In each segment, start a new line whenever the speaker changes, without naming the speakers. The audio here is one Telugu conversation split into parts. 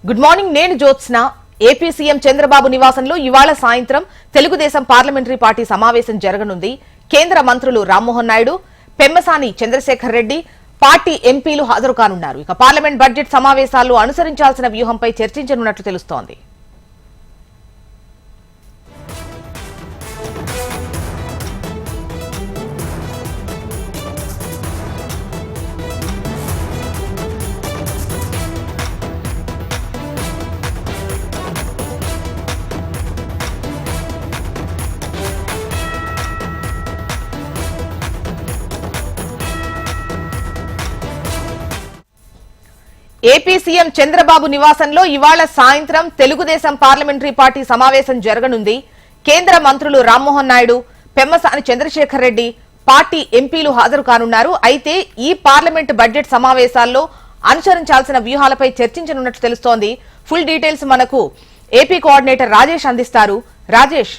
Good morning. నేను జ్యోత్స్న. ఏపీ సీఎం చంద్రబాబు నివాసంలో ఇవాళ సాయంత్రం తెలుగుదేశం పార్లమెంటరీ పార్టీ సమావేశం జరగనుంది. కేంద్ర మంత్రులు రామ్మోహన్ నాయుడు, పెమ్మసాని చంద్రశేఖర్ రెడ్డి, పార్టీ ఎంపీలు హాజరు కానున్నారు. ఇక పార్లమెంట్ బడ్జెట్ సమావేశాల్లో అనుసరించాల్సిన వ్యూహంపై చర్చించనున్నట్లు తెలుస్తోంది. ఏపీ సీఎం చంద్రబాబు నివాసంలో ఇవాళ సాయంత్రం తెలుగుదేశం పార్లమెంటరీ పార్టీ సమావేశం జరగనుంది. కేంద్ర మంత్రులు రామ్మోహన్ నాయుడు, పెమ్మసాని చంద్రశేఖర్ రెడ్డి, పార్టీ ఎంపీలు హాజరు కానున్నారు. అయితే ఈ పార్లమెంట్ బడ్జెట్ సమావేశాల్లో అనుసరించాల్సిన వ్యూహాలపై చర్చించనున్నట్లు తెలుస్తోంది. ఫుల్ డీటెయిల్స్ మనకు ఏపీ కోఆర్డినేటర్ రాజేష్ అందిస్తారు. రాజేష్,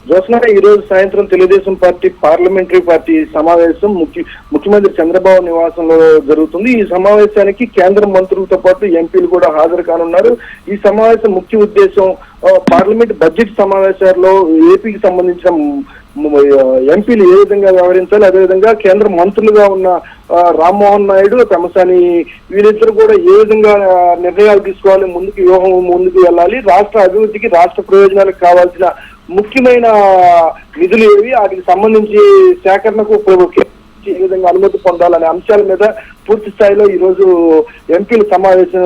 జ్యోత్స్న, ఈ రోజు సాయంత్రం తెలుగుదేశం పార్టీ పార్లమెంటరీ పార్టీ సమావేశం ముఖ్యమంత్రి చంద్రబాబు నివాసంలో జరుగుతుంది. ఈ సమావేశానికి కేంద్ర మంత్రులతో పాటు ఎంపీలు కూడా హాజరు కానున్నారు. ఈ సమావేశం ముఖ్య ఉద్దేశం పార్లమెంట్ బడ్జెట్ సమావేశాల్లో ఏపీకి సంబంధించిన ఎంపీలు ఏ విధంగా వ్యవహరించాలి, అదేవిధంగా కేంద్ర మంత్రులుగా ఉన్న రామ్మోహన్ నాయుడు, పెమ్మసాని వీరిద్దరు కూడా ఏ విధంగా నిర్ణయాలు తీసుకోవాలి, ముందుకు వెళ్ళాలి, రాష్ట్ర అభివృద్ధికి రాష్ట్ర ప్రయోజనాలకు కావాల్సిన ముఖ్యమైన నిధులు ఏవి, వాటికి సంబంధించి సేకరణకు ఏ విధంగా అనుమతి పొందాలనే అంశాల మీద పూర్తి స్థాయిలో ఈ రోజు ఎంపీలు సమావేశం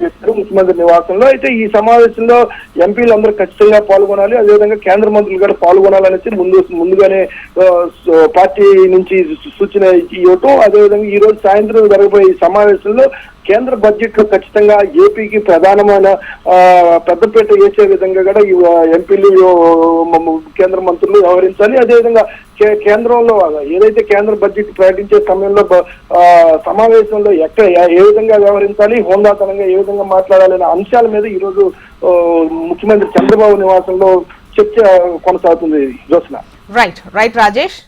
చేశారు ముఖ్యమంత్రి నివాసంలో. అయితే ఈ సమావేశంలో ఎంపీలు అందరూ ఖచ్చితంగా పాల్గొనాలి, అదేవిధంగా కేంద్ర మంత్రులు కూడా పాల్గొనాలనేసి ముందుగానే పార్టీ నుంచి సూచన ఇవ్వటం, అదేవిధంగా ఈ రోజు సాయంత్రం జరగబోయే ఈ సమావేశంలో కేంద్ర బడ్జెట్ లో ఖచ్చితంగా ఏపీకి ప్రధానమైన పెద్దపీట వేసే విధంగా కూడా ఎంపీలు కేంద్ర మంత్రులు వ్యవహరించాలి. అదేవిధంగా కేంద్రంలో ఏదైతే కేంద్ర బడ్జెట్ ప్రకటించే సమయంలో సమావేశంలో ఏ విధంగా వ్యవహరించాలి, హోందాతనంగా ఏ విధంగా మాట్లాడాలనే అంశాల మీద ఈ రోజు ముఖ్యమంత్రి చంద్రబాబు నివాసంలో చర్చ కొనసాగుతుంది. జ్యోత్స్న.
రైట్ రాజేష్.